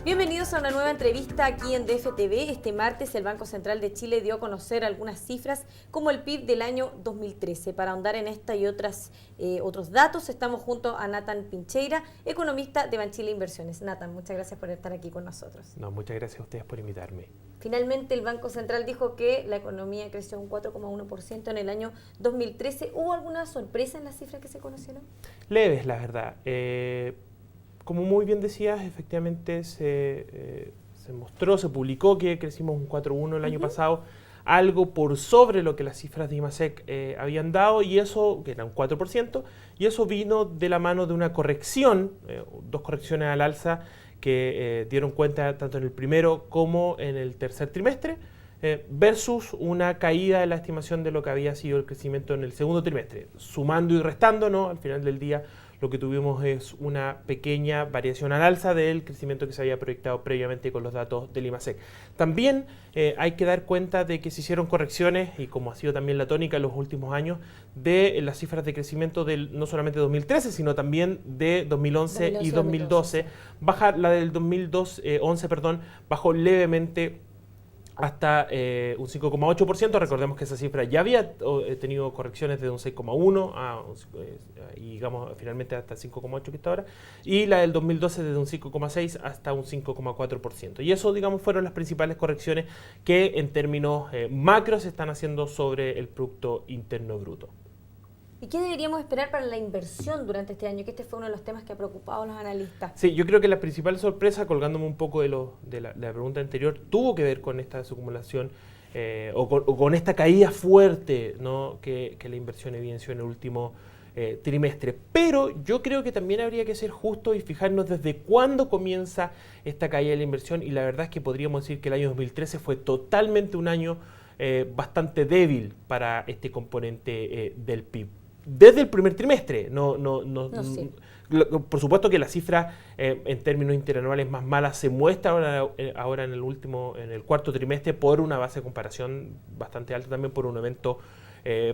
Bienvenidos a una nueva entrevista aquí en DFTV. Este martes el Banco Central de Chile dio a conocer algunas cifras como el PIB del año 2013. Para ahondar en esta y otros datos, estamos junto a Nathan Pincheira, economista de Banchile Inversiones. Nathan, muchas gracias por estar aquí con nosotros. No, muchas gracias a ustedes por invitarme. Finalmente el Banco Central dijo que la economía creció un 4,1% en el año 2013. ¿Hubo alguna sorpresa en las cifras que se conocieron? Leves, la verdad. Como muy bien decías, efectivamente se mostró, se publicó que crecimos un 4,1 el año pasado, algo por sobre lo que las cifras de IMASEC habían dado, y eso, que era un 4%, y eso vino de la mano de una corrección, dos correcciones al alza que dieron cuenta tanto en el primero como en el tercer trimestre, versus una caída de la estimación de lo que había sido el crecimiento en el segundo trimestre. Sumando y restando, ¿no? Al final del día lo que tuvimos es una pequeña variación al alza del crecimiento que se había proyectado previamente con los datos del IMASEC. También hay que dar cuenta de que se hicieron correcciones, y como ha sido también la tónica en los últimos años, de las cifras de crecimiento no solamente de 2013, sino también de 2011 y 2012. La del 2011, bajó levemente hasta un 5,8%. Recordemos que esa cifra ya había tenido correcciones de un 6,1 y digamos finalmente hasta el 5,8 que está ahora, y la del 2012 desde un 5,6 hasta un 5,4%. Y eso, digamos, fueron las principales correcciones que en términos macro se están haciendo sobre el Producto Interno Bruto. ¿Y qué deberíamos esperar para la inversión durante este año? Que este fue uno de los temas que ha preocupado a los analistas. Sí, yo creo que la principal sorpresa, colgándome un poco de la pregunta anterior, tuvo que ver con esta desacumulación o con esta caída fuerte, ¿no? que la inversión evidenció en el último trimestre. Pero yo creo que también habría que ser justo y fijarnos desde cuándo comienza esta caída de la inversión, y la verdad es que podríamos decir que el año 2013 fue totalmente un año bastante débil para este componente del PIB. Desde el primer trimestre, por supuesto que la cifra en términos interanuales más mala se muestra ahora en el cuarto trimestre por una base de comparación bastante alta, también por un evento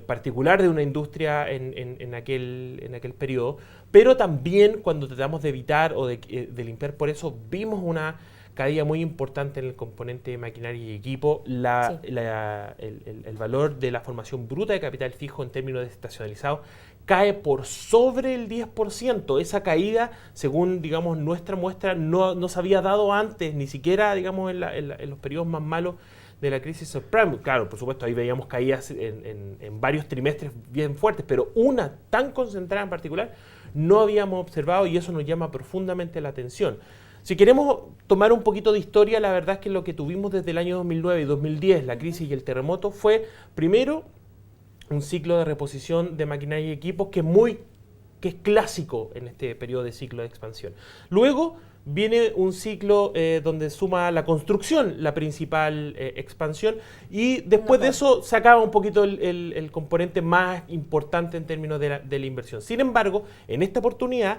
particular de una industria en aquel periodo, pero también cuando tratamos de evitar o de limpiar por eso, vimos una caída muy importante en el componente de maquinaria y equipo. El valor de la formación bruta de capital fijo en términos desestacionalizados cae por sobre el 10%. Esa caída, según digamos nuestra muestra, no se había dado antes, ni siquiera digamos en los periodos más malos de la crisis subprime. Claro, por supuesto, ahí veíamos caídas en varios trimestres bien fuertes, pero una tan concentrada en particular no habíamos observado, y eso nos llama profundamente la atención. Si queremos tomar un poquito de historia, la verdad es que lo que tuvimos desde el año 2009 y 2010, la crisis y el terremoto, fue primero un ciclo de reposición de maquinaria y equipos que es clásico en este periodo de ciclo de expansión. Luego viene un ciclo donde suma la construcción la principal expansión, y después de eso se acaba un poquito el componente más importante en términos de la inversión. Sin embargo, en esta oportunidad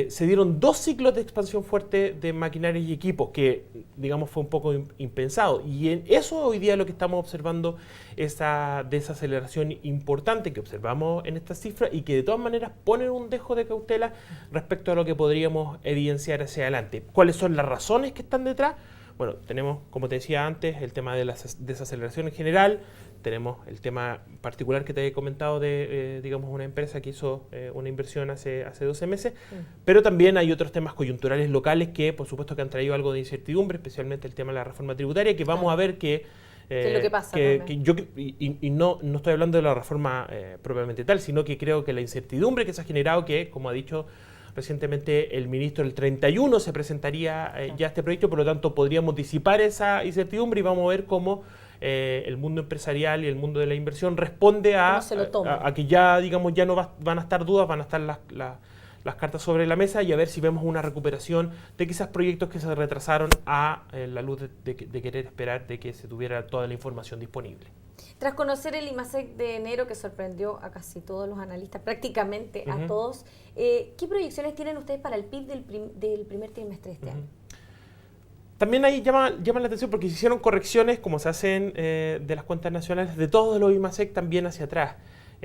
se dieron dos ciclos de expansión fuerte de maquinaria y equipos que, digamos, fue un poco impensado. Y en eso hoy día lo que estamos observando es esa desaceleración importante que observamos en estas cifras, y que de todas maneras ponen un dejo de cautela respecto a lo que podríamos evidenciar hacia adelante. ¿Cuáles son las razones que están detrás? Bueno, tenemos, como te decía antes, el tema de la desaceleración en general. Tenemos el tema particular que te he comentado de, digamos, una empresa que hizo una inversión hace 12 meses, pero también hay otros temas coyunturales locales que, por supuesto, que han traído algo de incertidumbre, especialmente el tema de la reforma tributaria, que vamos a ver ¿qué es lo que pasa? No estoy hablando de la reforma propiamente tal, sino que creo que la incertidumbre que se ha generado, que, como ha dicho recientemente el ministro, el 31 se presentaría ya este proyecto, por lo tanto podríamos disipar esa incertidumbre, y vamos a ver cómo el mundo empresarial y el mundo de la inversión responde a que ya, digamos, ya no van a estar dudas, van a estar las cartas sobre la mesa, y a ver si vemos una recuperación de quizás proyectos que se retrasaron a la luz de querer esperar de que se tuviera toda la información disponible. Tras conocer el IMASEC de enero, que sorprendió a casi todos los analistas, prácticamente a todos, ¿qué proyecciones tienen ustedes para el PIB del primer trimestre de este año? También ahí llama la atención porque se hicieron correcciones, como se hacen de las cuentas nacionales, de todos los IMASEC también hacia atrás.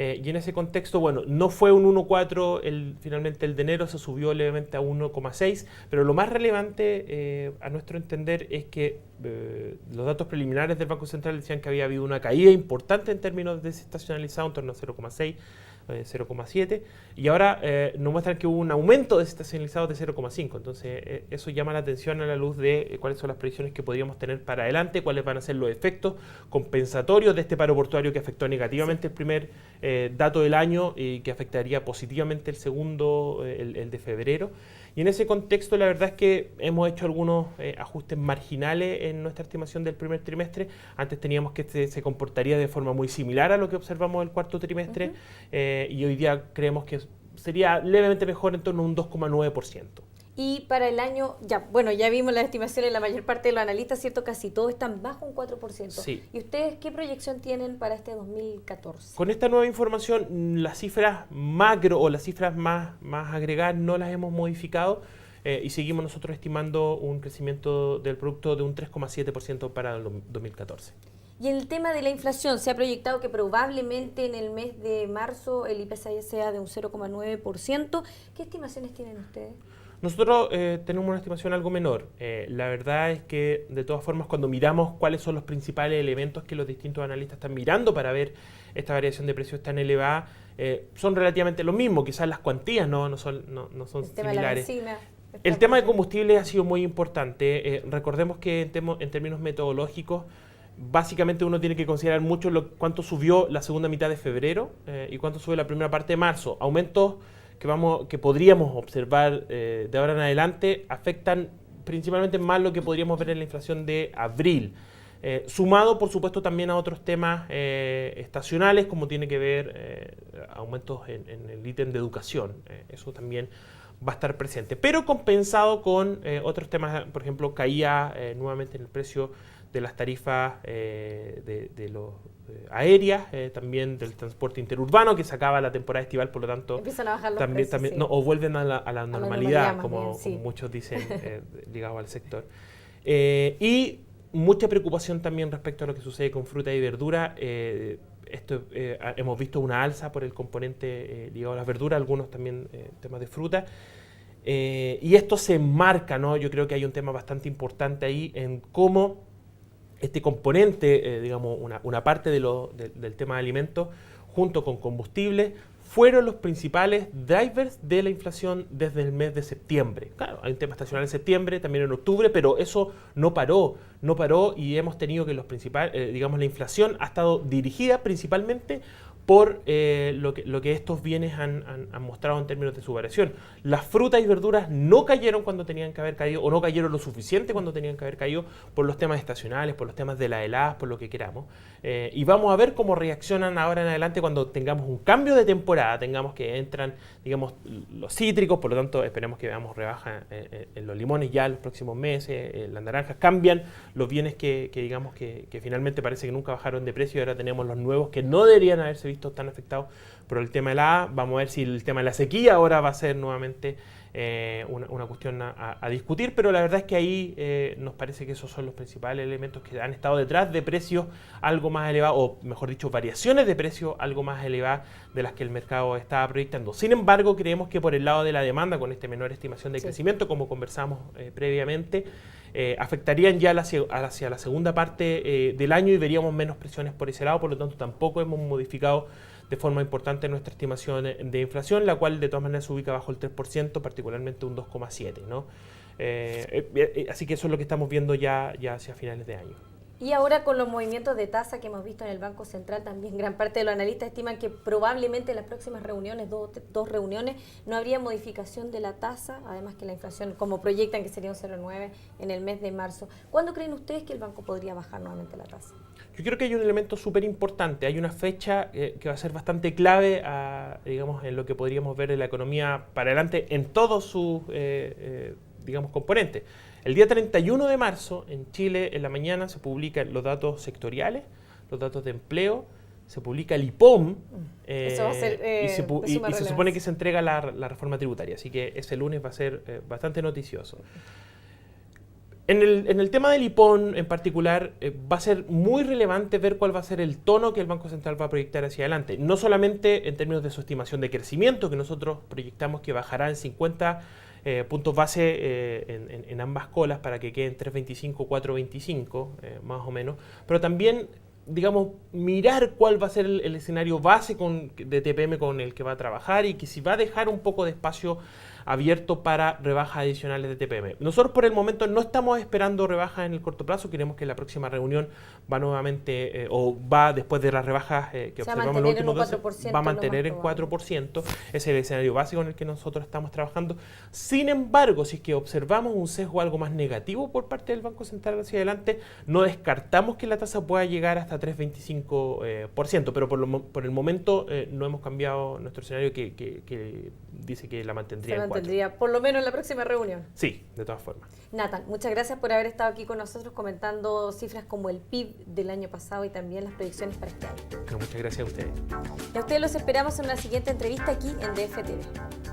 Y en ese contexto, bueno, no fue un 1,4 finalmente el de enero, se subió levemente a 1,6, pero lo más relevante a nuestro entender es que los datos preliminares del Banco Central decían que había habido una caída importante en términos desestacionalizados, en torno a 0,6, 0,7, y ahora nos muestran que hubo un aumento desestacionalizado de 0,5. Entonces eso llama la atención a la luz de cuáles son las previsiones que podríamos tener para adelante, cuáles van a ser los efectos compensatorios de este paro portuario que afectó negativamente el primer dato del año y que afectaría positivamente el segundo, el de febrero. Y en ese contexto la verdad es que hemos hecho algunos ajustes marginales en nuestra estimación del primer trimestre. Antes teníamos que se comportaría de forma muy similar a lo que observamos el cuarto trimestre, y hoy día creemos que sería levemente mejor, en torno a un 2,9%. Y para el año, ya vimos las estimaciones, la mayor parte de los analistas, ¿cierto? Casi todos están bajo un 4%. Sí. ¿Y ustedes qué proyección tienen para este 2014? Con esta nueva información, las cifras macro o las cifras más agregadas no las hemos modificado, y seguimos nosotros estimando un crecimiento del producto de un 3,7% para el 2014. Y en el tema de la inflación, se ha proyectado que probablemente en el mes de marzo el IPC sea de un 0,9%. ¿Qué estimaciones tienen ustedes? Nosotros tenemos una estimación algo menor. La verdad es que, de todas formas, cuando miramos cuáles son los principales elementos que los distintos analistas están mirando para ver esta variación de precios tan elevada, son relativamente lo mismo. Quizás las cuantías no son similares. Tema de la benzina, el tema de combustibles ha sido muy importante. Recordemos que en términos metodológicos, básicamente uno tiene que considerar mucho cuánto subió la segunda mitad de febrero y cuánto sube la primera parte de marzo. Aumentos que podríamos observar de ahora en adelante afectan principalmente más lo que podríamos ver en la inflación de abril, sumado por supuesto también a otros temas estacionales, como tiene que ver aumentos en el ítem de educación. Eso también va a estar presente, pero compensado con otros temas. Por ejemplo, caía nuevamente en el precio de las tarifas de los aéreas, también del transporte interurbano, que se acaba la temporada estival, por lo tanto empiezan a bajar los también, precios, sí. o vuelven a la normalidad, como bien. muchos dicen, ligados al sector. Y mucha preocupación también respecto a lo que sucede con fruta y verdura. Hemos visto una alza por el componente ligado a las verduras, algunos también temas de fruta. Y esto se enmarca, ¿no? Yo creo que hay un tema bastante importante ahí en cómo este componente, digamos, una parte del tema de alimentos, junto con combustible, fueron los principales drivers de la inflación desde el mes de septiembre. Claro, hay un tema estacional en septiembre, también en octubre, pero eso no paró y hemos tenido que digamos, la inflación ha estado dirigida principalmente por lo que estos bienes han mostrado en términos de su variación. Las frutas y verduras no cayeron cuando tenían que haber caído, o no cayeron lo suficiente cuando tenían que haber caído, por los temas estacionales, por los temas de las heladas, por lo que queramos. Y vamos a ver cómo reaccionan ahora en adelante cuando tengamos un cambio de temporada, tengamos que entran, digamos, los cítricos, por lo tanto esperemos que veamos rebaja en los limones ya en los próximos meses, las naranjas. Cambian los bienes que digamos que finalmente parece que nunca bajaron de precio, y ahora tenemos los nuevos que no deberían haberse visto tan afectados por el tema de la A. Vamos a ver si el tema de la sequía ahora va a ser nuevamente una cuestión a discutir, pero la verdad es que ahí nos parece que esos son los principales elementos que han estado detrás de precios algo más elevados, o mejor dicho, variaciones de precios algo más elevadas de las que el mercado estaba proyectando. Sin embargo, creemos que por el lado de la demanda, con esta menor estimación de crecimiento, como conversamos previamente, afectarían ya hacia la segunda parte del año, y veríamos menos presiones por ese lado. Por lo tanto, tampoco hemos modificado de forma importante nuestra estimación de inflación, la cual de todas maneras se ubica bajo el 3%, particularmente un 2,7%, ¿no? Así que eso es lo que estamos viendo ya hacia finales de año. Y ahora, con los movimientos de tasa que hemos visto en el Banco Central, también gran parte de los analistas estiman que probablemente en las próximas reuniones, dos reuniones, no habría modificación de la tasa, además que la inflación, como proyectan, que sería un 0,9 en el mes de marzo. ¿Cuándo creen ustedes que el banco podría bajar nuevamente la tasa? Yo creo que hay un elemento súper importante, hay una fecha que va a ser bastante clave, digamos, en lo que podríamos ver en la economía para adelante en todos sus digamos, componentes. El día 31 de marzo, en Chile, en la mañana, se publican los datos sectoriales, los datos de empleo, se publica el IPOM, Eso va a ser, y se supone que se entrega la reforma tributaria, así que ese lunes va a ser bastante noticioso. En el tema del IPON en particular, va a ser muy relevante ver cuál va a ser el tono que el Banco Central va a proyectar hacia adelante. No solamente en términos de su estimación de crecimiento, que nosotros proyectamos que bajará en 50 puntos base en ambas colas para que queden 3,25, 4,25 más o menos, pero también, digamos, mirar cuál va a ser el escenario base de TPM con el que va a trabajar y que si va a dejar un poco de espacio abierto para rebajas adicionales de TPM. Nosotros por el momento no estamos esperando rebajas en el corto plazo, queremos que la próxima reunión va nuevamente, o va después de las rebajas que observamos en los últimos 12, va a mantener en 4%, ese es el escenario básico en el que nosotros estamos trabajando. Sin embargo, si es que observamos un sesgo algo más negativo por parte del Banco Central hacia adelante, no descartamos que la tasa pueda llegar hasta 3,25%, pero por el momento no hemos cambiado nuestro escenario que dice que la mantendría en 4. Por lo menos en la próxima reunión. Sí, de todas formas. Nathan, muchas gracias por haber estado aquí con nosotros comentando cifras como el PIB del año pasado y también las proyecciones para este año. Muchas gracias a ustedes. Y a ustedes los esperamos en una siguiente entrevista aquí en DF TV.